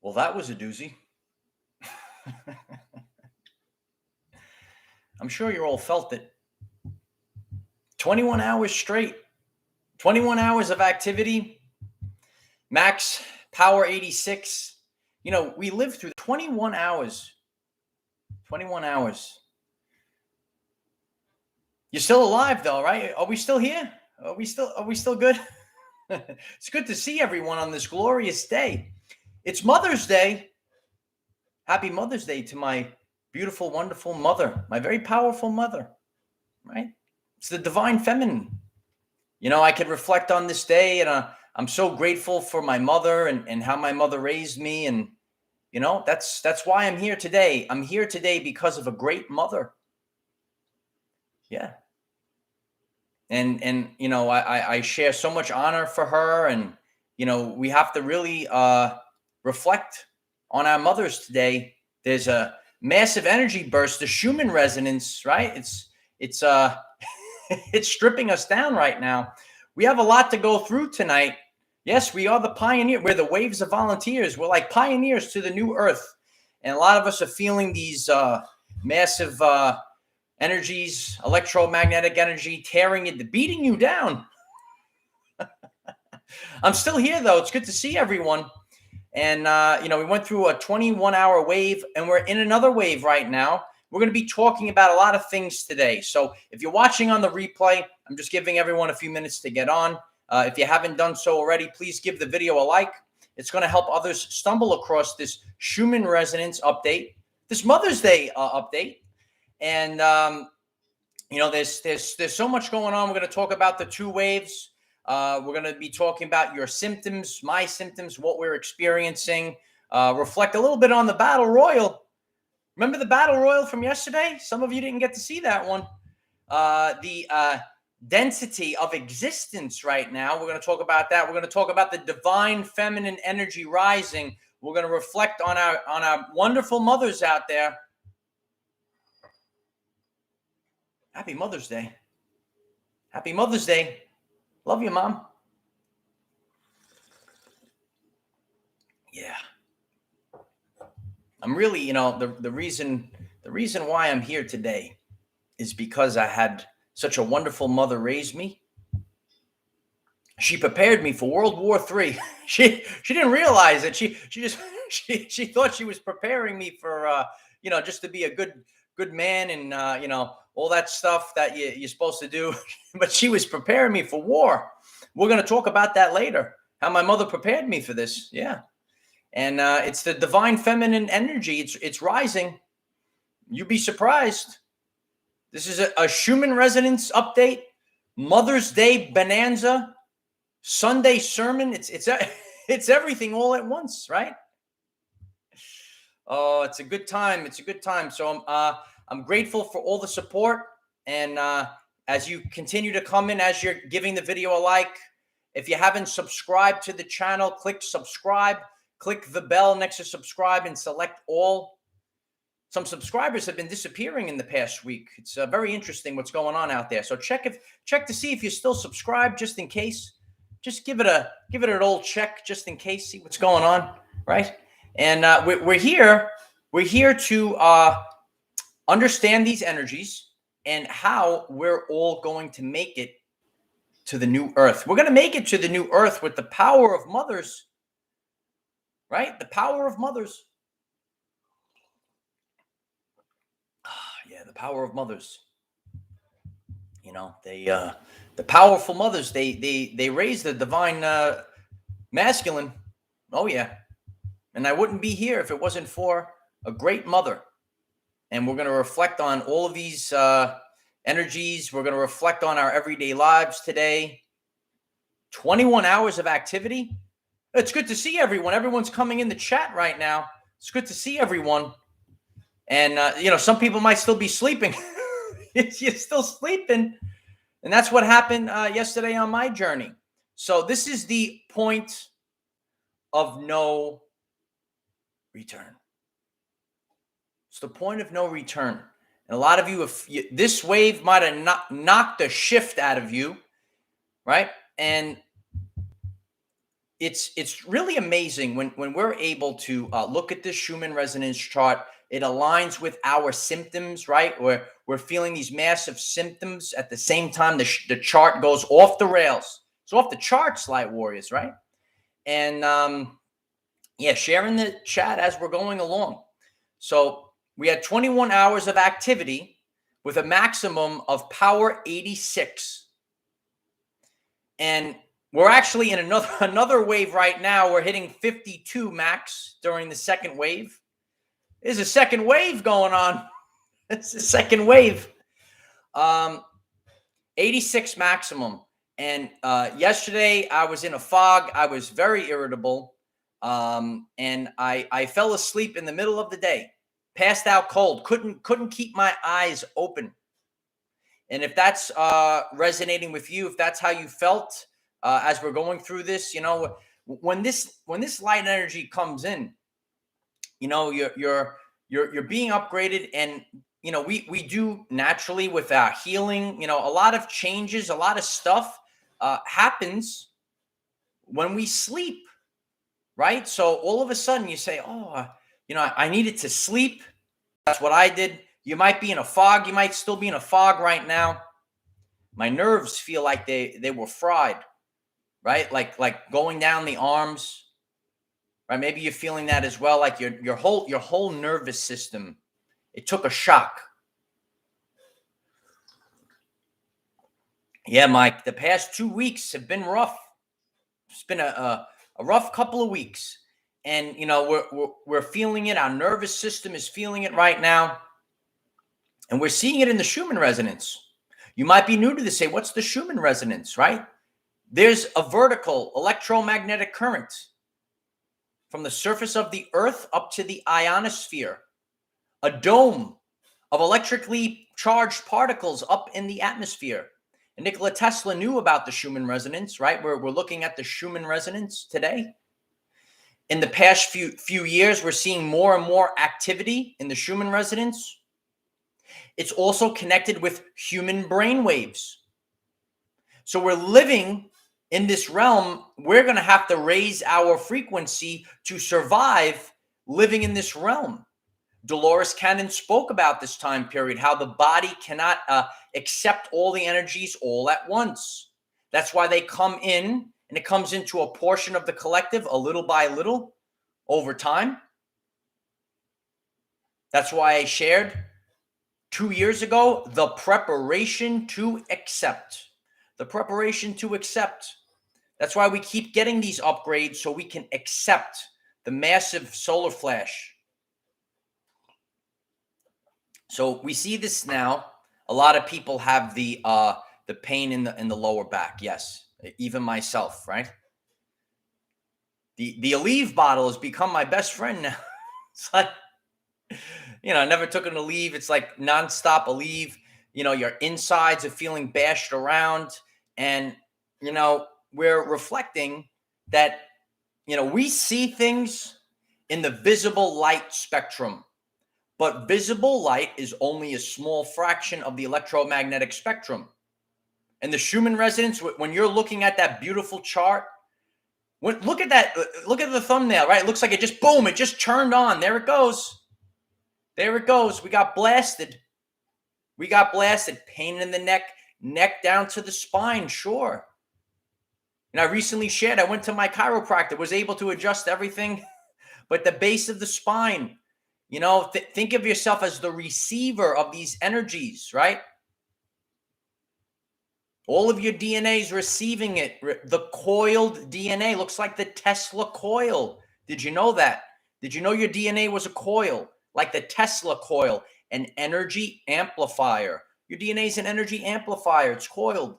Well, that was a doozy. I'm sure you all felt it. 21 hours straight, 21 hours of activity, max power 86. You know, we lived through 21 hours. 21 hours. You're still alive though, right? Are we still here? Are we still good? It's good to see everyone on this glorious day. It's Mother's Day. Happy Mother's Day to my beautiful, wonderful mother, my very powerful mother, right? It's the divine feminine. You know, I could reflect on this day, and I'm so grateful for my mother and how my mother raised me. And, you know, that's why I'm here today. I'm here today because of a great mother. Yeah. And you know, I share so much honor for her. And, you know, we have to really reflect on our mothers today. There's a massive energy burst, the Schumann resonance, right? It's it's stripping us down right now. We have a lot to go through tonight. Yes, we are the pioneer. We're the waves of volunteers. We're like pioneers to the new earth. And a lot of us are feeling these massive energies, electromagnetic energy tearing you, beating you down. I'm still here though. It's good to see everyone. And, you know, we went through a 21-hour wave, and we're in another wave right now. We're going to be talking about a lot of things today. So if you're watching on the replay, I'm just giving everyone a few minutes to get on. If you haven't done so already, please give the video a like. It's going to help others stumble across this Schumann Resonance update, this Mother's Day update. And, you know, there's so much going on. We're going to talk about the two waves. We're going to be talking about your symptoms, my symptoms, what we're experiencing, reflect a little bit on the battle royal. Remember the battle royal from yesterday? Some of you didn't get to see that one. The density of existence right now. We're going to talk about that. We're going to talk about the divine feminine energy rising. We're going to reflect on our wonderful mothers out there. Happy Mother's Day. Happy Mother's Day. Love you, Mom. Yeah. I'm really, you know, the reason why I'm here today is because I had such a wonderful mother raise me. She prepared me for World War III. She didn't realize it. She thought she was preparing me for you know, just to be a good man and you know, all that stuff that you're supposed to do. But she was preparing me for war. We're going to talk about that later. How my mother prepared me for this. Yeah. And it's the divine feminine energy. It's rising. You'd be surprised. This is a Schumann Resonance update, Mother's Day bonanza, Sunday sermon. It's everything all at once, right? Oh, it's a good time. It's a good time. So I'm grateful for all the support. And as you continue to come in, as you're giving the video a like, if you haven't subscribed to the channel, click subscribe. Click the bell next to subscribe and select all. Some subscribers have been disappearing in the past week. It's very interesting what's going on out there. So check to see if you're still subscribed, just in case. Just give it an old check, just in case. See what's going on, right? And we're here to understand these energies and how we're all going to make it to the new earth. We're going to make it to the new earth with the power of mothers. Right? The power of mothers. Yeah, the power of mothers. You know, the powerful mothers, they raise the divine masculine. Oh yeah. And I wouldn't be here if it wasn't for a great mother. And we're going to reflect on all of these energies. We're going to reflect on our everyday lives today. 21 hours of activity. It's good to see everyone. Everyone's coming in the chat right now. It's good to see everyone. And, you know, some people might still be sleeping. You're still sleeping. And that's what happened yesterday on my journey. So this is the point of no return. It's the point of no return. And a lot of you, this wave might have knocked the shift out of you, right? And it's really amazing when we're able to look at this Schumann resonance chart. It aligns with our symptoms, right? Where we're feeling these massive symptoms at the same time. The chart goes off the rails. It's off the charts, Light Warriors, right? And yeah, sharing the chat as we're going along. So we had 21 hours of activity with a maximum of power 86. And we're actually in another wave right now. We're hitting 52 max during the second wave. There's a second wave going on. It's a second wave. 86 maximum. And yesterday I was in a fog. I was very irritable. And I fell asleep in the middle of the day, passed out cold, couldn't keep my eyes open. And if that's resonating with you, if that's how you felt as we're going through this, when this light energy comes in, you're being upgraded. And we do naturally with our healing, a lot of changes, a lot of stuff happens when we sleep, right? So all of a sudden you say, oh, I needed to sleep. That's what I did. You might be in a fog. You might still be in a fog right now. My nerves feel like they were fried, right? Like going down the arms, right? Maybe you're feeling that as well. Like your whole nervous system, it took a shock. Yeah, Mike, the past 2 weeks have been rough. It's been a rough couple of weeks. And, we're feeling it. Our nervous system is feeling it right now. And we're seeing it in the Schumann resonance. You might be new to this. Say, what's the Schumann resonance, right? There's a vertical electromagnetic current from the surface of the Earth up to the ionosphere, a dome of electrically charged particles up in the atmosphere. And Nikola Tesla knew about the Schumann resonance, right? We're looking at the Schumann resonance today. In the past few years, we're seeing more and more activity in the Schumann resonance. It's also connected with human brain waves. So we're living in this realm. We're going to have to raise our frequency to survive living in this realm. Dolores Cannon spoke about this time period, how the body cannot accept all the energies all at once. That's why they come in, and it comes into a portion of the collective a little by little over time. That's why I shared 2 years ago the preparation to accept. The preparation to accept. That's why we keep getting these upgrades, so we can accept the massive solar flash. So we see this now. A lot of people have the pain in the lower back. Yes, even myself, right? The Aleve bottle has become my best friend now. It's like, I never took an Aleve. It's like nonstop Aleve. Your insides are feeling bashed around, and we're reflecting that we see things in the visible light spectrum. But visible light is only a small fraction of the electromagnetic spectrum. And the Schumann resonance, when you're looking at that beautiful chart, look at that. Look at the thumbnail, right? It looks like it just, boom, it just turned on. There it goes. There it goes. We got blasted. Pain in the neck down to the spine, sure. And I recently shared, I went to my chiropractor, was able to adjust everything, but the base of the spine. Think of yourself as the receiver of these energies, right? All of your DNA is receiving it. The coiled DNA looks like the Tesla coil. Did you know that? Did you know your DNA was a coil, like the Tesla coil, an energy amplifier? Your DNA is an energy amplifier. It's coiled.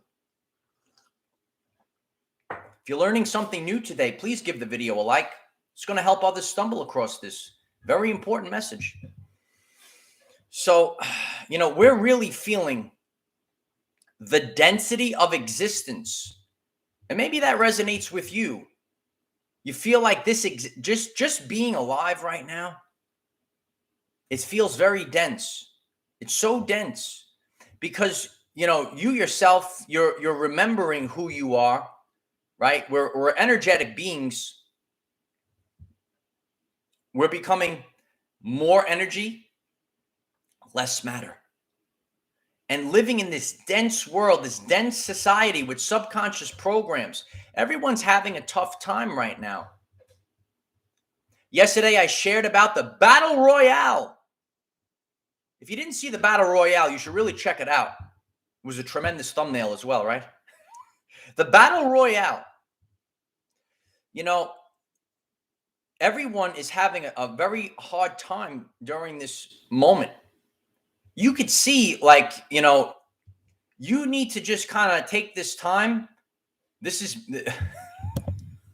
If you're learning something new today, please give the video a like. It's going to help others stumble across this very important message. So, we're really feeling the density of existence. And maybe that resonates with you. You feel like this, just being alive right now, it feels very dense. It's so dense because, you yourself, you're remembering who you are, right? We're energetic beings. We're becoming more energy, less matter. And living in this dense world, this dense society with subconscious programs, everyone's having a tough time right now. Yesterday, I shared about the Battle Royale. If you didn't see the Battle Royale, you should really check it out. It was a tremendous thumbnail as well, right? The Battle Royale. You know, everyone is having a very hard time during this moment. You could see, like, you need to just kind of take this time. This is,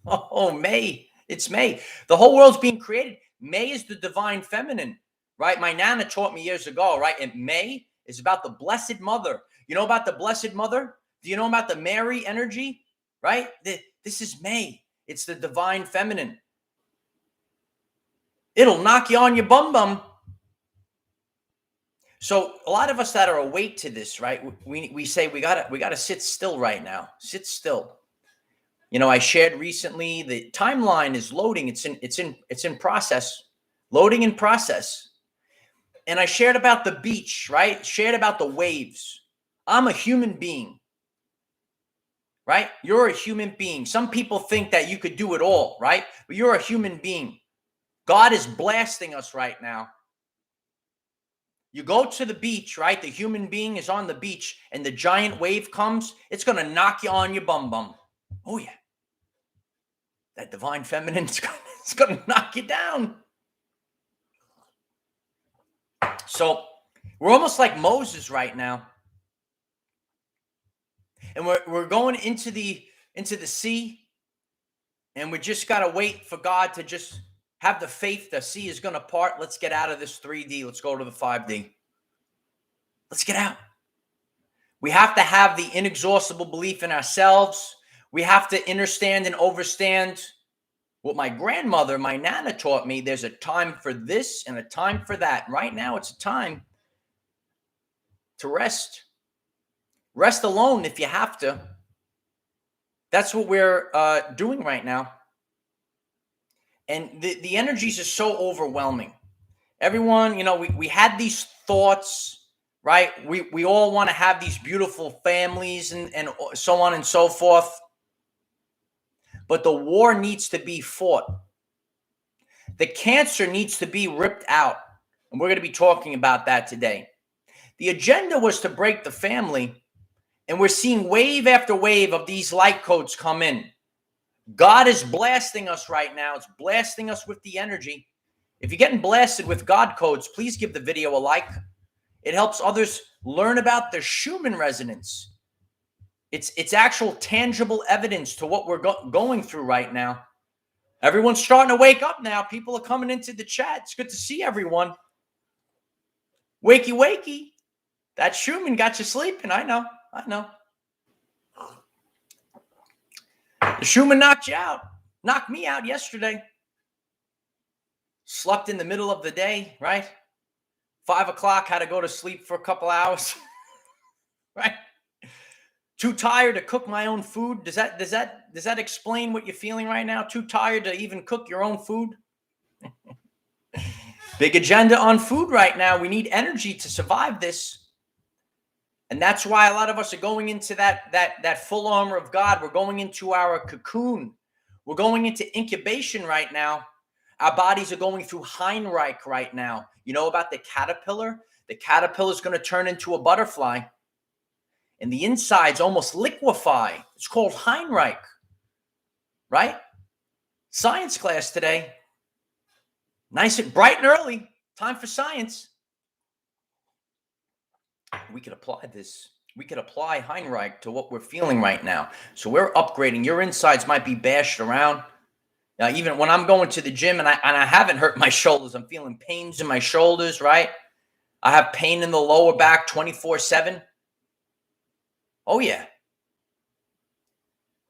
oh, May. It's May. The whole world's being created. May is the divine feminine, right? My Nana taught me years ago, right? And May is about the Blessed Mother. You know about the Blessed Mother? Do you know about the Mary energy, right? This is May. It's the divine feminine. It'll knock you on your bum bum. So a lot of us that are awake to this, right? We say we gotta sit still right now. Sit still. I shared recently the timeline is loading. It's in process, loading in process. And I shared about the beach, right? Shared about the waves. I'm a human being, right? You're a human being. Some people think that you could do it all, right? But you're a human being. God is blasting us right now. You go to the beach, right? The human being is on the beach and the giant wave comes. It's going to knock you on your bum bum. Oh, yeah. That divine feminine is going to knock you down. So we're almost like Moses right now. And we're going into the sea. And we just got to wait for God to just have the faith the sea is going to part. Let's get out of this 3D. Let's go to the 5D. Let's get out. We have to have the inexhaustible belief in ourselves. We have to understand and overstand what my grandmother, my Nana taught me. There's a time for this and a time for that. Right now, it's a time to rest. Rest alone if you have to. That's what we're doing right now. And the energies are so overwhelming. Everyone, we had these thoughts, right? We all want to have these beautiful families and so on and so forth. But the war needs to be fought. The cancer needs to be ripped out. And we're going to be talking about that today. The agenda was to break the family. And we're seeing wave after wave of these light codes come in. God is blasting us right now. It's blasting us with the energy. If you're getting blasted with God codes, please give the video a like. It helps others learn about the Schumann Resonance. It's actual tangible evidence to what we're going through right now. Everyone's starting to wake up now. People are coming into the chat. It's good to see everyone. Wakey, wakey. That Schumann got you sleeping. I know. The Schumann knocked you out. Knocked me out yesterday. Slept in the middle of the day, right? 5 o'clock, had to go to sleep for a couple hours. Right? Too tired to cook my own food. Does that explain what you're feeling right now? Too tired to even cook your own food? Big agenda on food right now. We need energy to survive this. And that's why a lot of us are going into that full armor of God. We're going into our cocoon. We're going into incubation right now. Our bodies are going through Heinrich right now. You know about the caterpillar? The caterpillar is going to turn into a butterfly. And the insides almost liquefy. It's called Heinrich. Right? Science class today. Nice and bright and early. Time for science. We could apply this. We could apply Heinrich to what we're feeling right now. So we're upgrading. Your insides might be bashed around. Now, even when I'm going to the gym and I haven't hurt my shoulders, I'm feeling pains in my shoulders, right? I have pain in the lower back 24/7. Oh, yeah.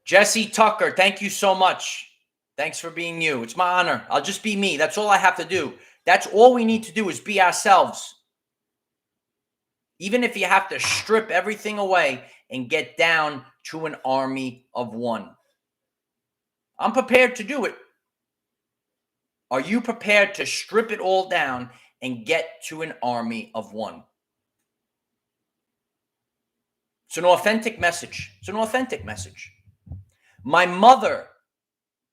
Jesse Tucker, thank you so much. Thanks for being you. It's my honor. I'll just be me. That's all I have to do. That's all we need to do is be ourselves. Even if you have to strip everything away and get down to an army of one. I'm prepared to do it. Are you prepared to strip it all down and get to an army of one? It's an authentic message. It's an authentic message. My mother.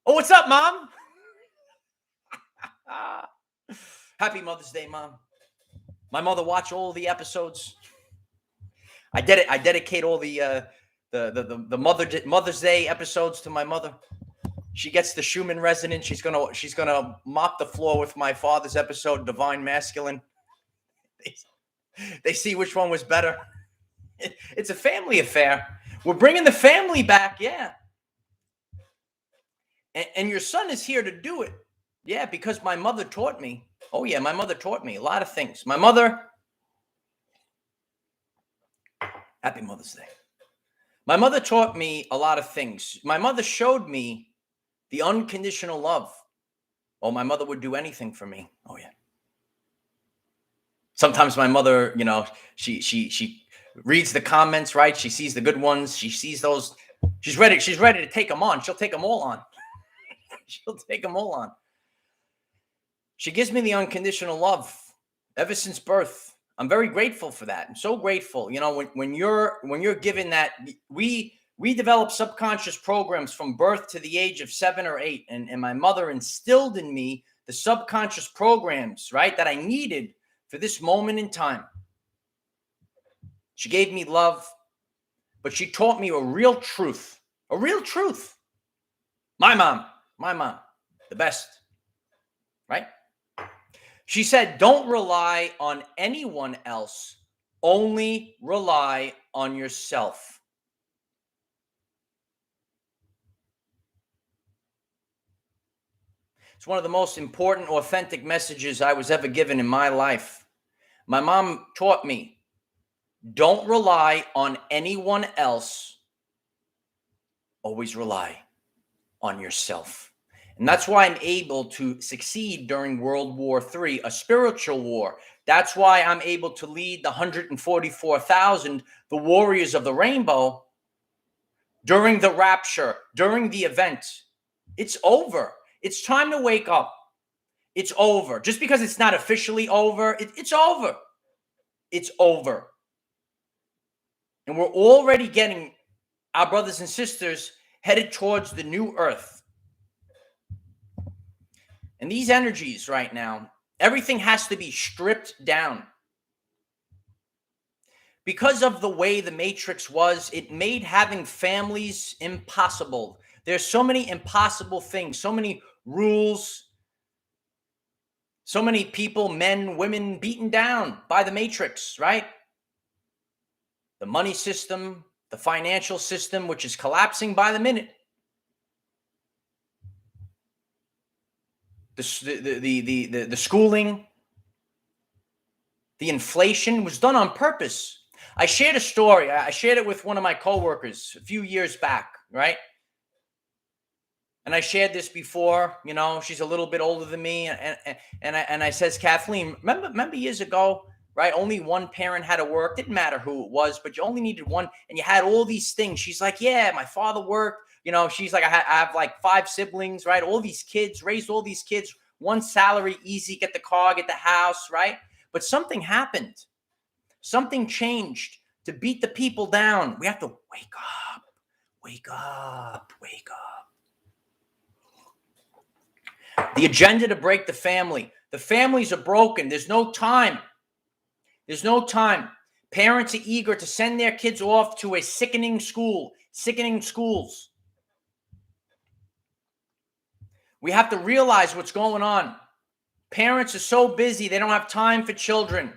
Oh, what's up, Mom? Happy Mother's Day, Mom. My mother watched all the episodes. I dedicate all the Mother's Day episodes to my mother. She gets the Schumann Resonance. She's gonna mop the floor with my father's episode, Divine Masculine. They see which one was better. It's a family affair. We're bringing the family back, yeah. And your son is here to do it. Yeah, because my mother taught me. Oh, yeah, my mother taught me a lot of things. My mother, happy Mother's Day. My mother taught me a lot of things. My mother showed me the unconditional love. Oh, my mother would do anything for me. Oh, yeah. Sometimes my mother, she reads the comments, right? She sees the good ones. She sees those. She's ready to take them on. She'll take them all on. She'll take them all on. She gives me the unconditional love ever since birth. I'm very grateful for that. I'm so grateful. When you're given that, we develop subconscious programs from birth to the age of 7 or 8. And my mother instilled in me the subconscious programs, right, that I needed for this moment in time. She gave me love, but she taught me a real truth. A real truth. My mom, the best, right? She said, don't rely on anyone else. Only rely on yourself. It's one of the most important, authentic messages I was ever given in my life. My mom taught me, don't rely on anyone else. Always rely on yourself. And that's why I'm able to succeed during World War III, a spiritual war. That's why I'm able to lead the 144,000, the warriors of the rainbow, during the rapture, during the event. It's over. It's time to wake up. It's over. Just because it's not officially over, it's over. It's over. And we're already getting our brothers and sisters headed towards the new earth. And these energies right now, everything has to be stripped down. Because of the way the Matrix was, it made having families impossible. There's so many impossible things, so many rules, so many people, men, women, beaten down by the Matrix, right? The money system, the financial system, which is collapsing by the minute. The schooling, the inflation was done on purpose. I shared a story. I shared it with one of my coworkers a few years back, right? And I shared this before. She's a little bit older than me, and I says, Kathleen, remember years ago, right? Only one parent had to work. Didn't matter who it was, but you only needed one, and you had all these things. She's like, yeah, my father worked. She's like, I have like 5 siblings, right? All these kids, raised all these kids, one salary, easy, get the car, get the house, right? But something happened. Something changed to beat the people down. We have to wake up, wake up, wake up. The agenda to break the family. The families are broken. There's no time. There's no time. Parents are eager to send their kids off to a sickening school, sickening schools. We have to realize what's going on. Parents are so busy, they don't have time for children.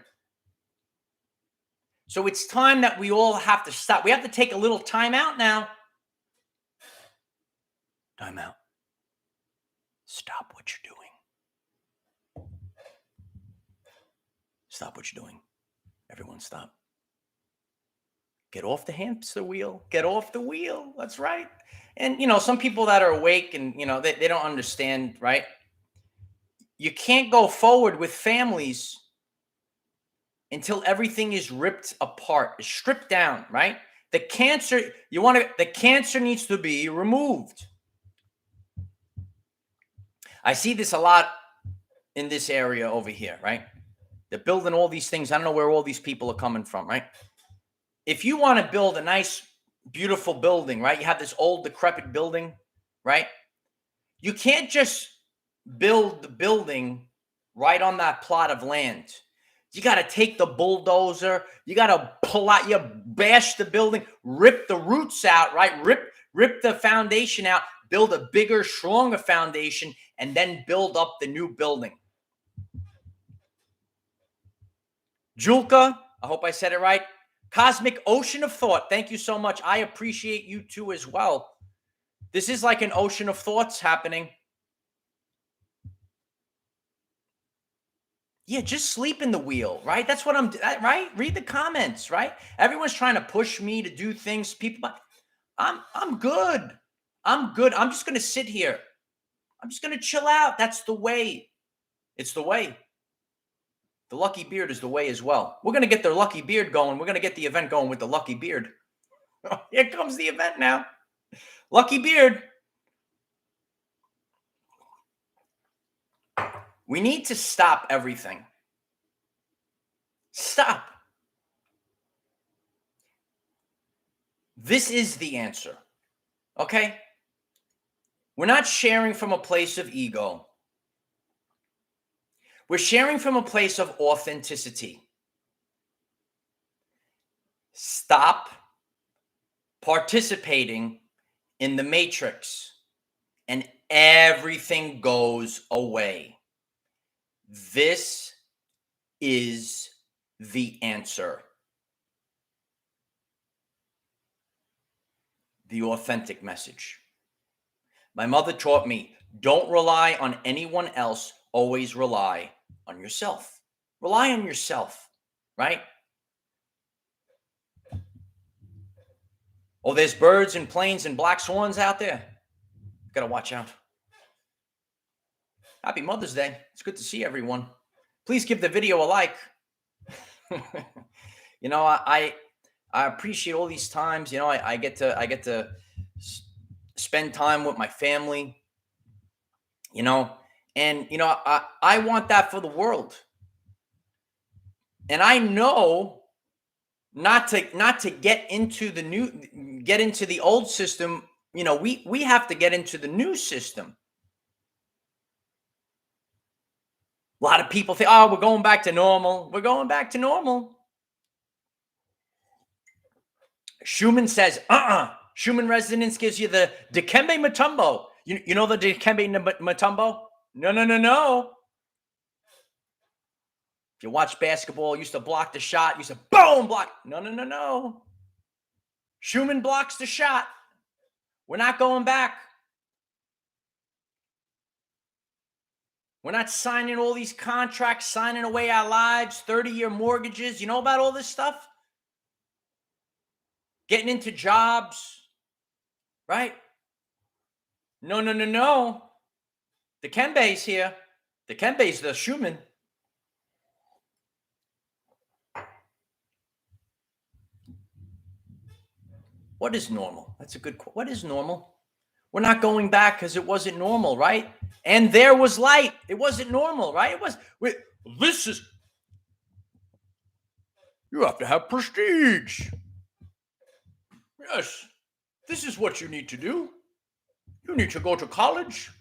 So it's time that we all have to stop. We have to take a little time out now. Time out. Stop what you're doing. Stop what you're doing. Everyone stop. Get off the hamster wheel. Get off the wheel. That's right. And, some people that are awake and, they don't understand, right? You can't go forward with families until everything is ripped apart, stripped down, right? The cancer needs to be removed. I see this a lot in this area over here, right? They're building all these things. I don't know where all these people are coming from, right? If you want to build a nice, beautiful building, right? You have this old, decrepit building, right? You can't just build the building right on that plot of land. You got to take the bulldozer. You got to pull out, you bash the building, rip the roots out, right? Rip the foundation out, build a bigger, stronger foundation, and then build up the new building. Julka, I hope I said it right. Cosmic Ocean of Thought. Thank you so much. I appreciate you too as well. This is like an ocean of thoughts happening. Yeah, just sleep in the wheel, right? That's what right? Read the comments, right? Everyone's trying to push me to do things. People, I'm good. I'm good. I'm just gonna sit here. I'm just gonna chill out. That's the way. It's the way. The lucky beard is the way as well. We're gonna get the lucky beard going. We're gonna get the event going with the lucky beard. Here comes the event now. Lucky beard. We need to stop everything. Stop. This is the answer. Okay? We're not sharing from a place of ego. We're sharing from a place of authenticity. Stop participating in the matrix and everything goes away. This is the answer. The authentic message. My mother taught me, don't rely on anyone else, always rely on yourself. Rely on yourself, right? Oh, there's birds and planes and black swans out there. Gotta watch out. Happy Mother's Day. It's good to see everyone. Please give the video a like. You know, I appreciate all these times. You know, I get to spend time with my family. You know, and you know, I want that for the world. And I know not to get into the old system. You know, we have to get into the new system. A lot of people think, oh, we're going back to normal. We're going back to normal. Schumann says, Schumann Resonance gives you the Dikembe Mutombo. You know the Dikembe Mutombo? No. If you watch basketball, used to block the shot, used to boom, block. No. Schumann blocks the shot. We're not going back. We're not signing all these contracts, signing away our lives, 30-year mortgages. You know about all this stuff? Getting into jobs, right? No. The Kembe's here. The Kembe's the Schumann. What is normal? That's a good question. What is normal? We're not going back because it wasn't normal, right? And there was light. It wasn't normal, right? It was. This is. You have to have prestige. Yes, this is what you need to do. You need to go to college.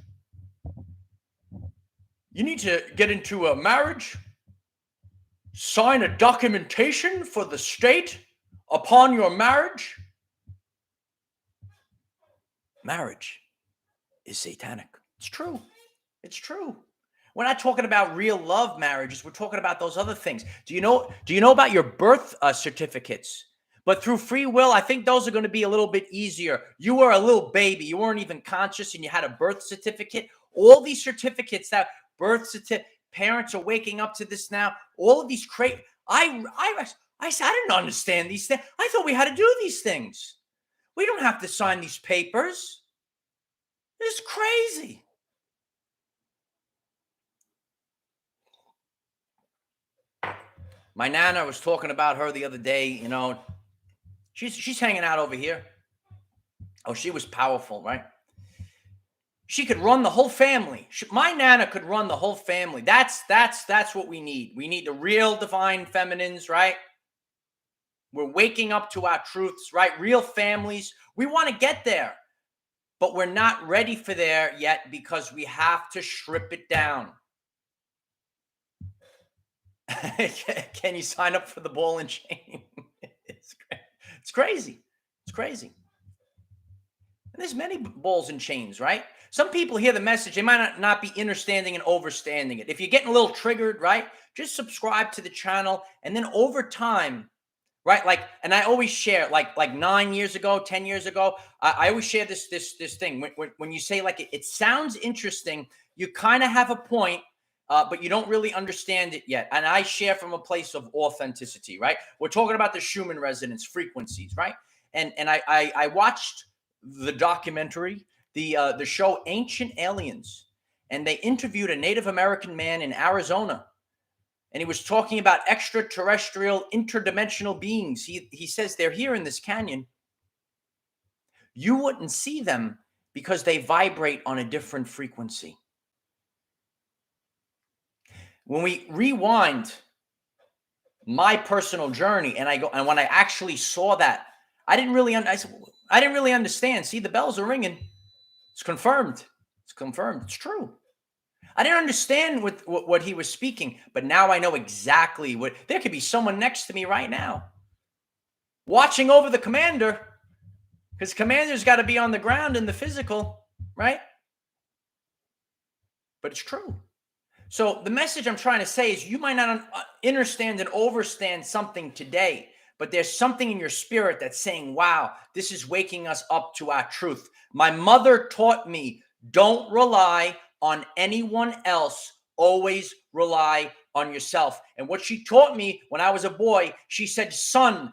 You need to get into a marriage. Sign a documentation for the state upon your marriage. Marriage is satanic. It's true. It's true. We're not talking about real love marriages. We're talking about those other things. Do you know about your birth certificates? But through free will, I think those are going to be a little bit easier. You were a little baby. You weren't even conscious and you had a birth certificate. All these certificates that parents are waking up to this now. All of these I didn't understand these things. I thought we had to do these things. We don't have to sign these papers. It's crazy. My Nana, was talking about her the other day. You know, she's hanging out over here. Oh, she was powerful, right? She could run the whole family. My Nana could run the whole family. That's what we need. We need the real divine feminines, right? We're waking up to our truths, right? Real families. We want to get there, but we're not ready for there yet because we have to strip it down. Can you sign up for the ball and chain? It's crazy. It's crazy. And there's many balls and chains, right? Some people hear the message, they might not be understanding and overstanding it. If you're getting a little triggered, right, just subscribe to the channel. And then over time, right, like, and I always share, like 9 years ago, 10 years ago, I always share this thing. When you say, like, it sounds interesting, you kind of have a point, but you don't really understand it yet. And I share from a place of authenticity, right? We're talking about the Schumann resonance frequencies, right? And I watched the documentary, the show Ancient Aliens, and they interviewed a Native American man in Arizona, and he was talking about extraterrestrial interdimensional beings. He says they're here in this canyon. You wouldn't see them because they vibrate on a different frequency. When we rewind my personal journey, and when I actually saw that, I didn't really understand. See, the bells are ringing. It's confirmed. It's confirmed. It's true. I didn't understand what he was speaking, but now I know exactly what. There could be someone next to me right now watching over the commander, because commander's got to be on the ground in the physical, right? But it's true. So the message I'm trying to say is you might not understand and overstand something today, but there's something in your spirit that's saying, wow, this is waking us up to our truth. My mother taught me, don't rely on anyone else. Always rely on yourself. And what she taught me when I was a boy, she said, son,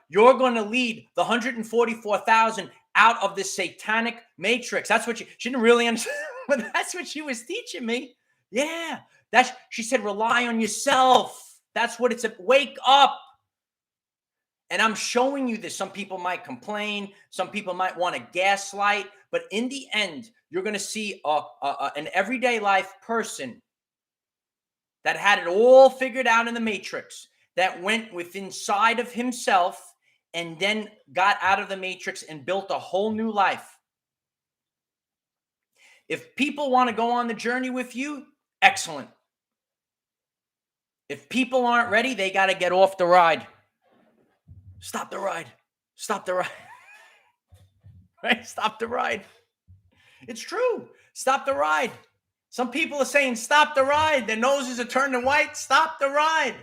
you're going to lead the 144,000 out of this satanic matrix. That's what she didn't really understand, but that's what she was teaching me. Yeah, she said, rely on yourself. That's what it's a wake up. And I'm showing you this. Some people might complain. Some people might want to gaslight. But in the end, you're going to see an everyday life person that had it all figured out in the matrix, that went within inside of himself and then got out of the matrix and built a whole new life. If people want to go on the journey with you, excellent. If people aren't ready, they got to get off the ride. Stop the ride. Stop the ride. Right? Stop the ride. It's true. Stop the ride. Some people are saying, stop the ride. Their noses are turning white. Stop the ride.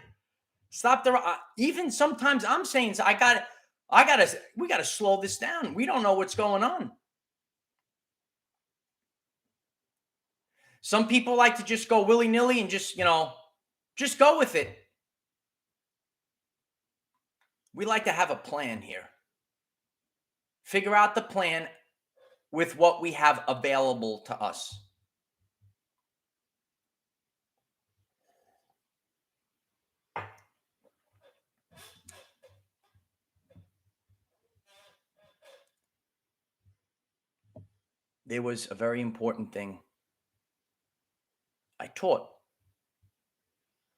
Stop the ride. Even sometimes I'm saying, we got to slow this down. We don't know what's going on. Some people like to just go willy-nilly and just go with it. We like to have a plan here. Figure out the plan with what we have available to us. There was a very important thing I taught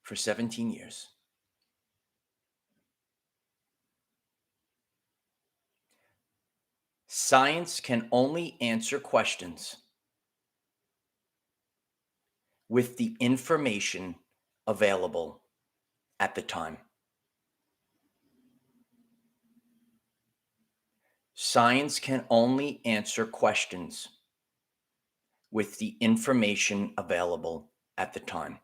for 17 years. Science can only answer questions with the information available at the time. Science can only answer questions with the information available at the time.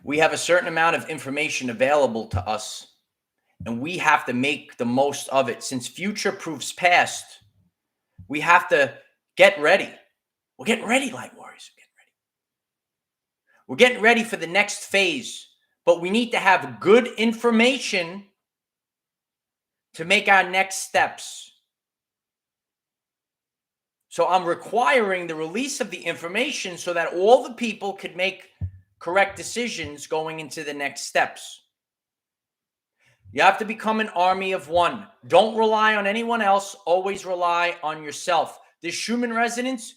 We have a certain amount of information available to us, and we have to make the most of it. Since future proofs past, we have to get ready. We're getting ready, Light Warriors. We're getting ready for the next phase, but we need to have good information to make our next steps. So I'm requiring the release of the information so that all the people could make correct decisions going into the next steps. You have to become an army of one. Don't rely on anyone else. Always rely on yourself. This Schumann resonance,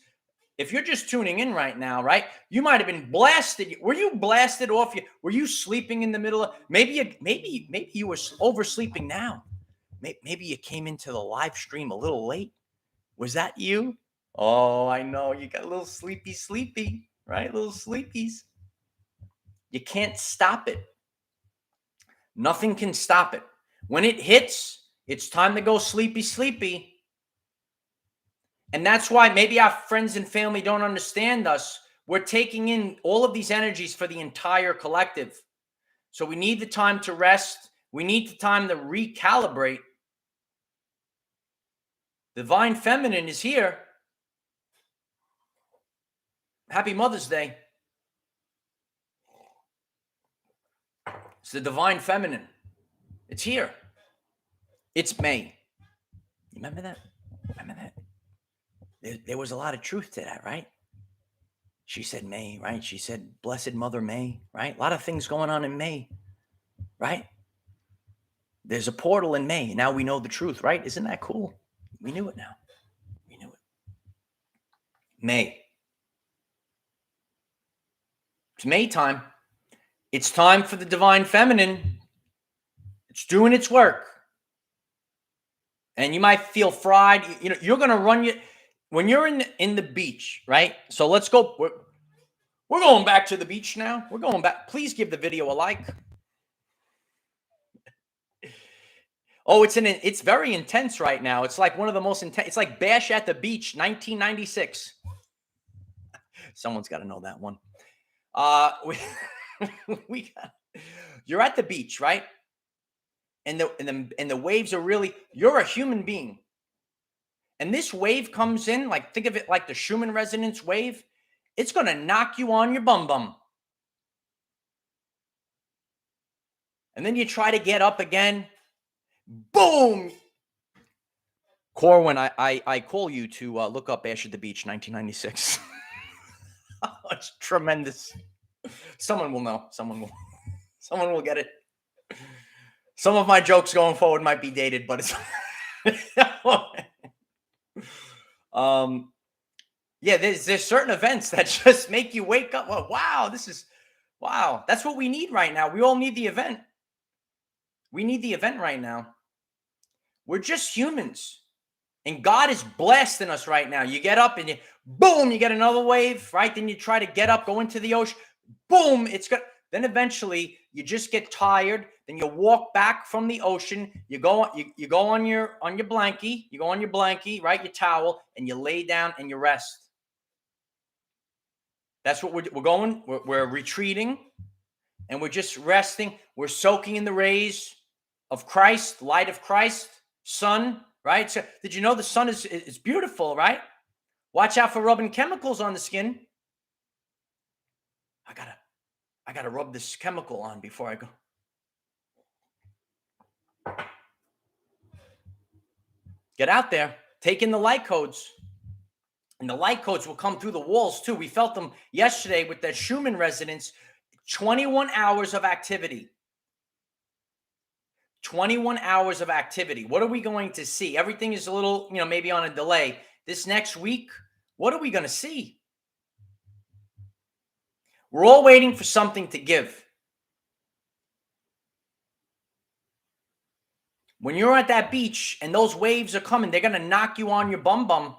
if you're just tuning in right now, right, you might have been blasted. Were you blasted off? Were you sleeping in the middle of, maybe you were oversleeping now. Maybe you came into the live stream a little late. Was that you? Oh, I know. You got a little sleepy, right? Little sleepies. You can't stop it. Nothing can stop it. When it hits, it's time to go sleepy. And that's why maybe our friends and family don't understand us. We're taking in all of these energies for the entire collective. So we need the time to rest. We need the time to recalibrate. Divine Feminine is here. Happy Mother's Day. It's the Divine Feminine. It's here. It's May. Remember that? There was a lot of truth to that, right? She said May, right? She said Blessed Mother May, right? A lot of things going on in May, right? There's a portal in May. Now we know the truth, right? Isn't that cool? We knew it now. We knew it. May. It's May time. It's time for the Divine Feminine. It's doing its work. And you might feel fried. You know, you're going to run when you're in the beach, right? So let's go. We're going back to the beach now. We're going back. Please give the video a like. Oh, it's very intense right now. It's like one of the most intense. It's like Bash at the Beach, 1996. Someone's got to know that one. You're at the beach, right? And the waves are really, you're a human being. And this wave comes in, like, think of it like the Schumann Resonance wave. It's going to knock you on your bum. And then you try to get up again. Boom! Corwin, I call you to look up Ash at the Beach, 1996. Oh, it's tremendous. Someone will know. Someone will get it. Some of my jokes going forward might be dated, but it's yeah, there's certain events that just make you wake up. Oh, wow, wow. That's what we need right now. We all need the event. We need the event right now. We're just humans. And God is blasting us right now. You get up and boom, you get another wave, right? Then you try to get up, go into the ocean. Boom, then eventually you just get tired. Then you walk back from the ocean. You go on your blankie. You go on your blankie, right? Your towel, and you lay down and you rest. That's what we're going. We're retreating, and we're just resting. We're soaking in the rays of Christ, light of Christ, sun, right? So did you know the sun is beautiful, right? Watch out for rubbing chemicals on the skin. I gotta rub this chemical on before I go. Get out there, take in the light codes. And the light codes will come through the walls too. We felt them yesterday with that Schumann resonance. 21 hours of activity. 21 hours of activity. What are we going to see? Everything is a little, maybe on a delay. This next week, what are we going to see? We're all waiting for something to give. When you're at that beach and those waves are coming, they're going to knock you on your bum.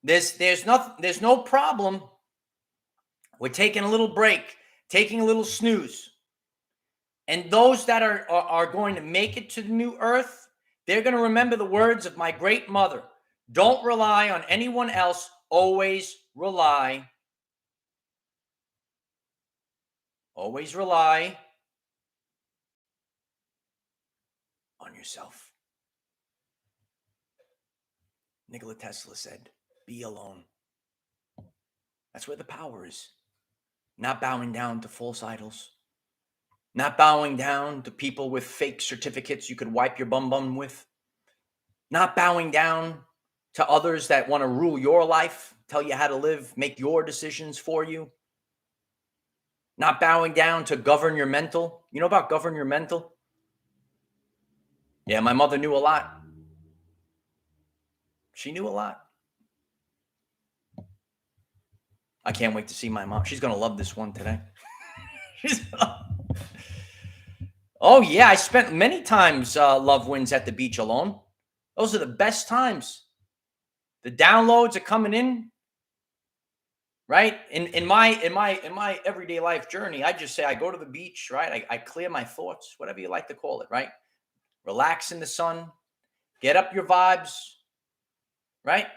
There's no problem. We're taking a little break, taking a little snooze. And those that are going to make it to the new earth, they're going to remember the words of my great mother. Don't rely on anyone else. Always rely. Always rely on yourself. Nikola Tesla said, be alone. That's where the power is. Not bowing down to false idols. Not bowing down to people with fake certificates you could wipe your bum with. Not bowing down to others that want to rule your life, tell you how to live, make your decisions for you. Not bowing down to govern your mental. You know about govern your mental? Yeah, my mother knew a lot. She knew a lot. I can't wait to see my mom. She's going to love this one today. Oh, yeah. I spent many times, loved ones, at the beach alone. Those are the best times. The downloads are coming in, right? In my everyday life journey, I just say I go to the beach, right? I clear my thoughts, whatever you like to call it, right? Relax in the sun, get up your vibes, right?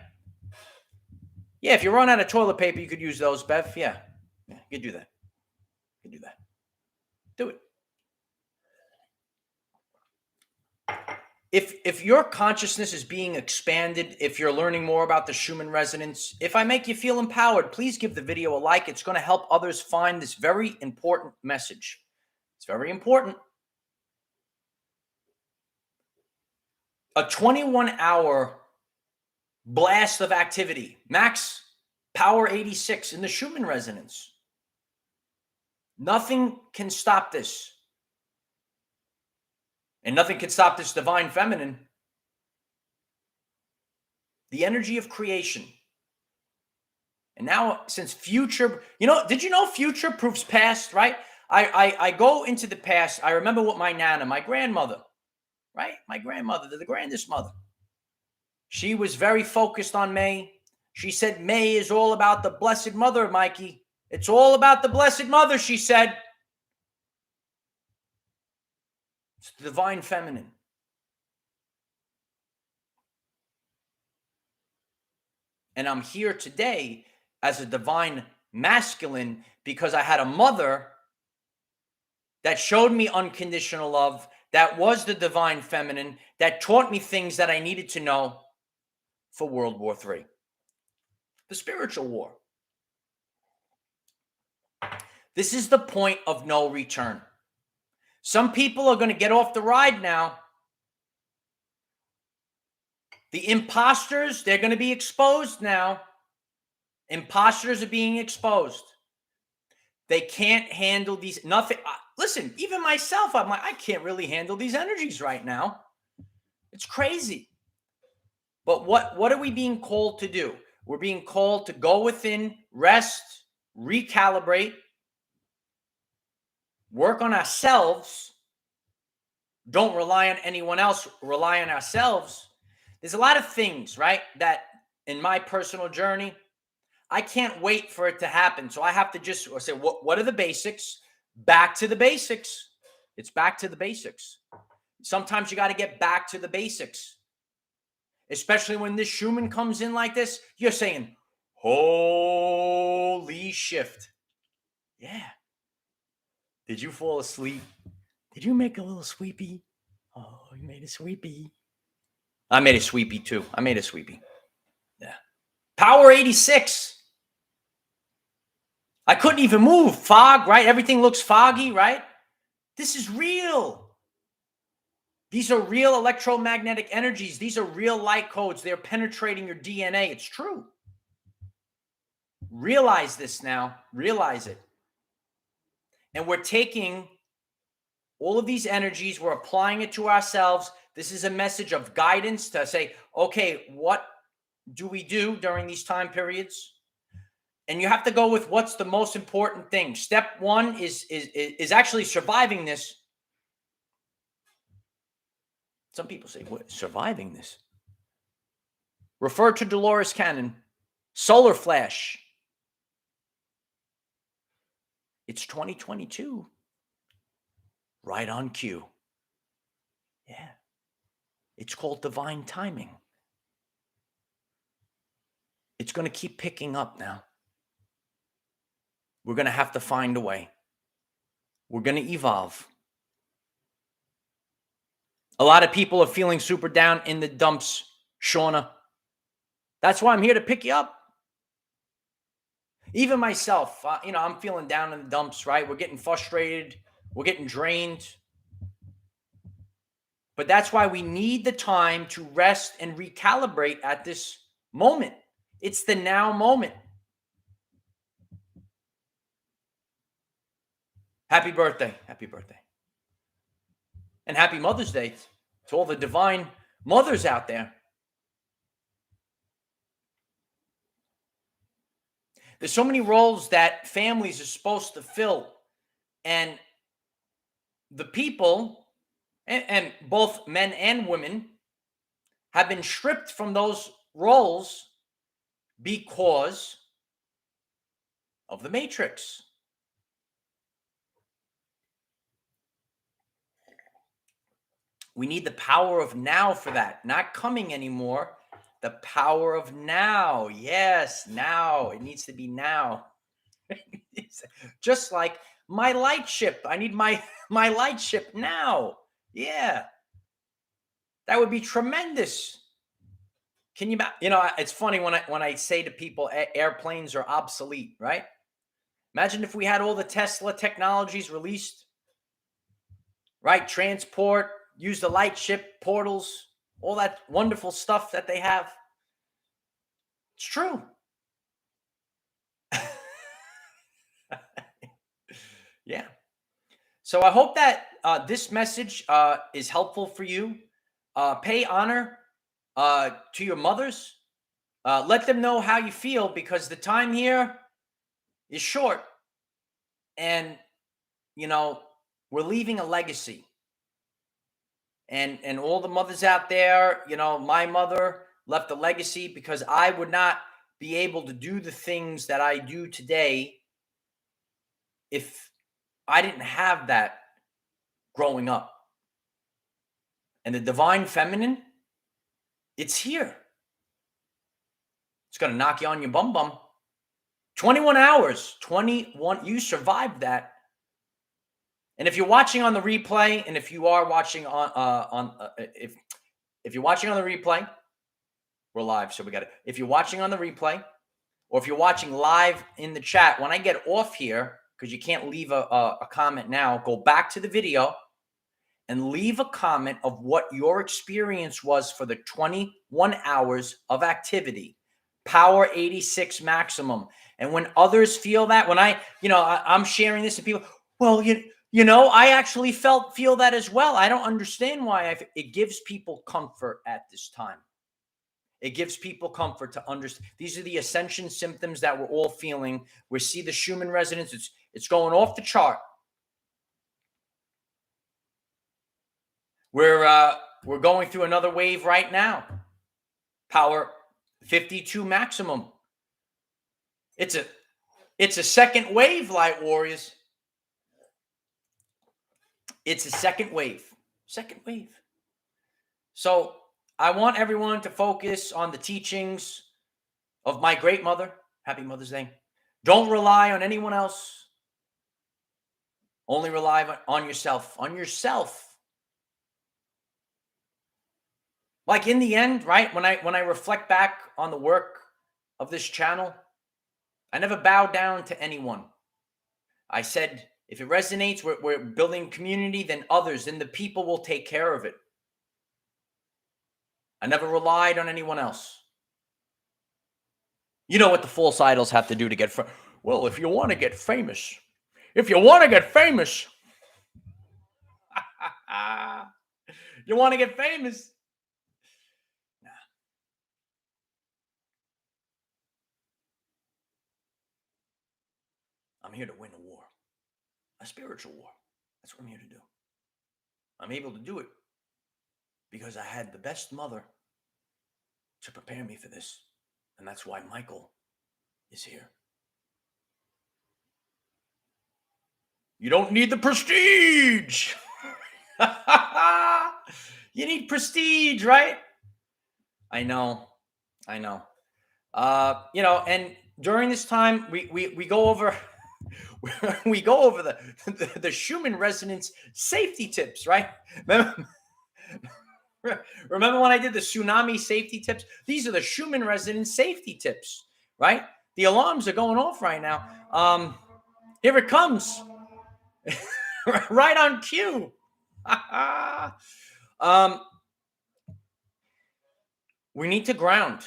Yeah, if you run out of toilet paper, you could use those, Bev. Yeah, you could do that. You could do that. Do it. If your consciousness is being expanded, if you're learning more about the Schumann resonance, if I make you feel empowered, please give the video a like. It's going to help others find this very important message. It's very important. A 21-hour blast of activity, max power 86 in the Schumann resonance. Nothing can stop this. And nothing can stop this divine feminine. The energy of creation. And now, since future, did you know future proves past, right? I go into the past. I remember what my Nana, my grandmother, right? My grandmother, the grandest mother. She was very focused on May. She said, May is all about the Blessed Mother, Mikey. It's all about the Blessed Mother, she said. It's the divine feminine. And I'm here today as a divine masculine because I had a mother that showed me unconditional love, that was the divine feminine, that taught me things that I needed to know for World War III, the spiritual war. This is the point of no return. Some people are going to get off the ride now. The imposters, they're going to be exposed now. Imposters are being exposed. They can't handle these. Nothing. Listen, even myself, I'm like, I can't really handle these energies right now. It's crazy. But what are we being called to do? We're being called to go within, rest, recalibrate, work on ourselves. Don't rely on anyone else. Rely on ourselves. There's a lot of things, right, that in my personal journey, I can't wait for it to happen. So I have to just say, what are the basics? Back to the basics. It's back to the basics. Sometimes you got to get back to the basics. Especially when this Schumann comes in like this, you're saying, holy shift. Yeah. Did you fall asleep? Did you make a little sweepy? Oh, you made a sweepy. I made a sweepy too. Yeah. Power 86. I couldn't even move. Fog, right? Everything looks foggy, right? This is real. These are real electromagnetic energies. These are real light codes. They're penetrating your DNA. It's true. Realize this now. Realize it. And we're taking all of these energies, we're applying it to ourselves. This is a message of guidance to say, okay, what do we do during these time periods? And you have to go with what's the most important thing. Step one is actually surviving this. Some people say, what, surviving this? Refer to Dolores Cannon. Solar flash. It's 2022. Right on cue. Yeah. It's called divine timing. It's going to keep picking up now. We're going to have to find a way. We're going to evolve. A lot of people are feeling super down in the dumps, Shauna. That's why I'm here to pick you up. Even myself, I'm feeling down in the dumps, right? We're getting frustrated. We're getting drained. But that's why we need the time to rest and recalibrate at this moment. It's the now moment. Happy birthday. Happy birthday. And happy Mother's Day to all the divine mothers out there. There's so many roles that families are supposed to fill. And the people, and both men and women, have been stripped from those roles because of the Matrix. We need the power of now for that. Not coming anymore. The power of now. Yes, now. It needs to be now. Just like my light ship. I need my light ship now. Yeah. That would be tremendous. Can you, it's funny when I say to people airplanes are obsolete, right? Imagine if we had all the Tesla technologies released, right? Transport, use the light ship, portals, all that wonderful stuff that they have. It's true. Yeah. So I hope that this message is helpful for you. Pay honor to your mothers. Let them know how you feel, because the time here is short. And, we're leaving a legacy. And all the mothers out there, my mother left a legacy because I would not be able to do the things that I do today if I didn't have that growing up. And the divine feminine, it's here. It's going to knock you on your bum bum. 21 hours, 21, you survived that. And if you're watching on the replay, and if you are watching if you're watching on the replay, we're live, so we got it. If you're watching on the replay, or if you're watching live in the chat, when I get off here, because you can't leave a comment now, go back to the video and leave a comment of what your experience was for the 21 hours of activity. Power 86 maximum. And when others feel that, when I'm sharing this to people, well, I actually feel that as well. I don't understand why. It gives people comfort at this time. It gives people comfort to understand. These are the ascension symptoms that we're all feeling. We see the Schumann resonance. It's going off the chart. We're going through another wave right now. Power 52 maximum. It's a second wave, light warriors. It's a second wave. Second wave. So I want everyone to focus on the teachings of my great mother. Happy Mother's Day. Don't rely on anyone else. Only rely on yourself. On yourself. Like in the end, right? When I reflect back on the work of this channel, I never bowed down to anyone. I said, if it resonates, we're building community, then others, then the people will take care of it. I never relied on anyone else. You know what the false idols have to do to get well, if you want to get famous. If you want to get famous. You want to get famous. Nah. I'm here to win a war. A spiritual war. That's what I'm here to do. I'm able to do it because I had the best mother to prepare me for this. And that's why Michael is here. You don't need the prestige. You need prestige, right? I know. And during this time, we go over we go over the Schumann Resonance safety tips, right? Remember when I did the tsunami safety tips? These are the Schumann Resonance safety tips, right? The alarms are going off right now. Here it comes. Right on cue. We need to ground.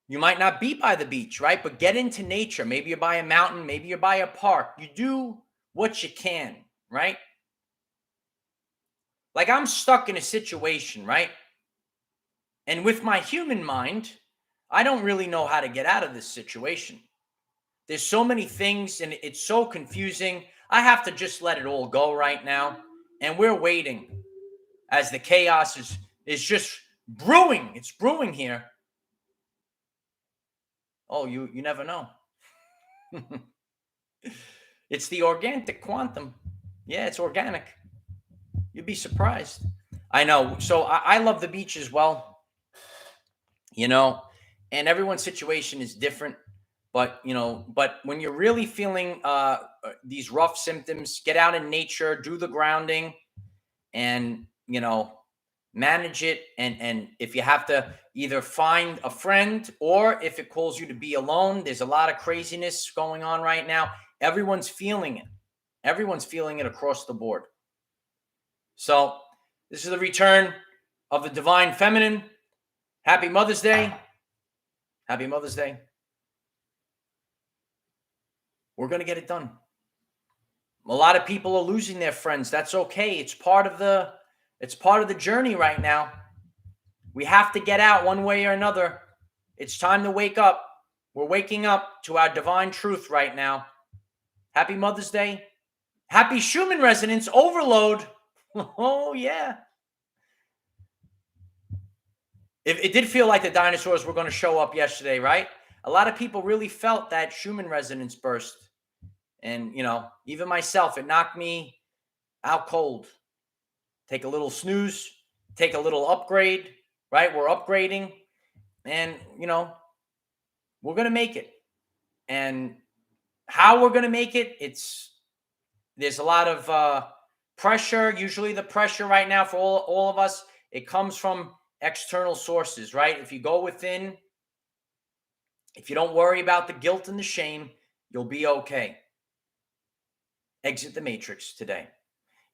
You might not be by the beach, right? But get into nature. Maybe you're by a mountain. Maybe you're by a park. You do what you can. right? Like I'm stuck in a situation, right? And with my human mind, I don't really know how to get out of this situation. There's so many things and it's so confusing. I have to just let it all go right now. And we're waiting as the chaos is just brewing. It's brewing here. Oh, you never know. It's the organic quantum. Yeah, it's organic. You'd be surprised. I know. So I love the beach as well, you know, and everyone's situation is different. But when you're really feeling these rough symptoms, get out in nature, do the grounding, and manage it. And if you have to either find a friend or if it calls you to be alone, there's a lot of craziness going on right now. Everyone's feeling it. Everyone's feeling it across the board. So this is the return of the divine feminine. Happy Mother's Day. Happy Mother's Day. We're going to get it done. A lot of people are losing their friends. That's okay. It's part of the journey right now. We have to get out one way or another. It's time to wake up. We're waking up to our divine truth right now. Happy Mother's Day. Happy Schumann Resonance overload. Oh, yeah. It did feel like the dinosaurs were going to show up yesterday, right? A lot of people really felt that Schumann Resonance burst. And, even myself, it knocked me out cold. Take a little snooze, take a little upgrade, right? We're upgrading and, we're going to make it. And how we're going to make it, there's a lot of pressure. Usually the pressure right now for all of us, it comes from external sources, right? If you go within, if you don't worry about the guilt and the shame, you'll be okay. Exit the matrix today.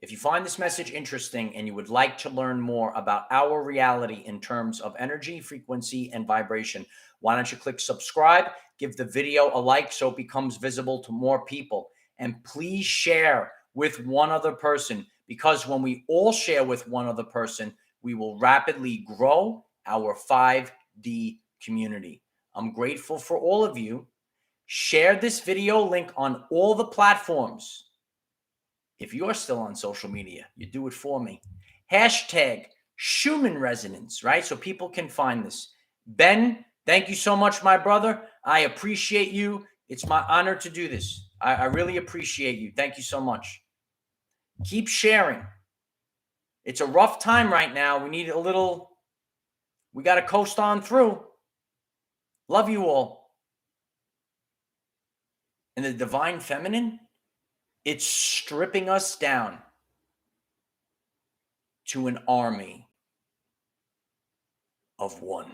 If you find this message interesting and you would like to learn more about our reality in terms of energy, frequency, and vibration, why don't you click subscribe, give the video a like so it becomes visible to more people, and please share with one other person, because when we all share with one other person, we will rapidly grow our 5D community. I'm grateful for all of you. Share this video link on all the platforms. If you're still on social media, you do it for me. Hashtag Schumann Resonance, right? So people can find this. Ben, thank you so much, my brother. I appreciate you. It's my honor to do this. I really appreciate you. Thank you so much. Keep sharing. It's a rough time right now. We got to coast on through. Love you all. And the divine feminine, it's stripping us down to an army of one.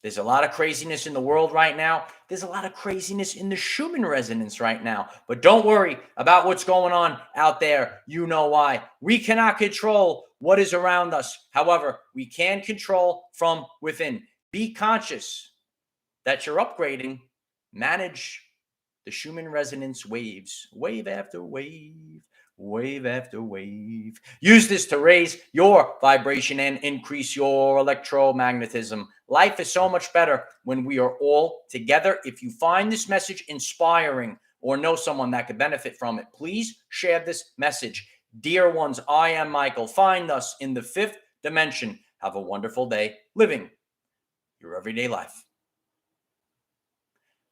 There's a lot of craziness in the world right now. There's a lot of craziness in the Schumann resonance right now. But don't worry about what's going on out there. You know why. We cannot control what is around us. However, we can control from within. Be conscious that you're upgrading. Manage the Schumann resonance waves, wave after wave, wave after wave. Use this to raise your vibration and increase your electromagnetism. Life is so much better when we are all together. If you find this message inspiring or know someone that could benefit from it, please share this message. Dear ones, I am Michael. Find us in the 5th dimension. Have a wonderful day living your everyday life.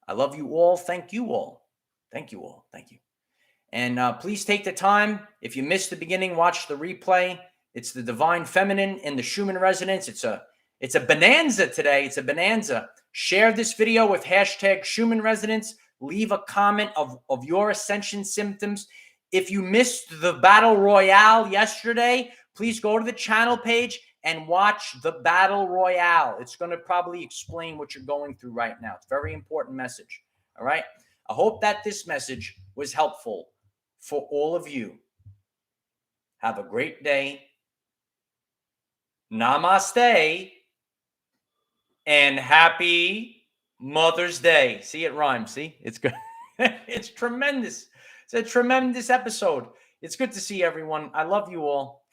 I love you all. Thank you all. Thank you all. Thank you. And please take the time. If you missed the beginning, watch the replay. It's the divine feminine in the Schumann resonance. It's a bonanza today. It's a bonanza. Share this video with hashtag Schumann resonance. Leave a comment of your ascension symptoms. If you missed the battle royale yesterday, please go to the channel page and watch the battle royale. It's going to probably explain what you're going through right now. It's a very important message. All right. I hope that this message was helpful for all of you. Have a great day. Namaste. And happy Mother's Day. See, it rhymes. See, it's good. It's tremendous. It's a tremendous episode. It's good to see everyone. I love you all.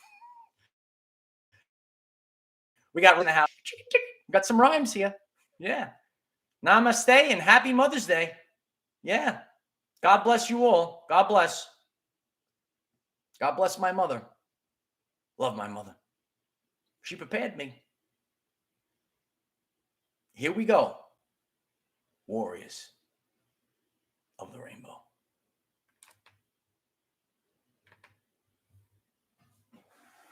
We got in the house. Got some rhymes here. Yeah. Namaste and happy Mother's Day. Yeah. God bless you all. God bless. God bless my mother. Love my mother. She prepared me. Here we go. Warriors.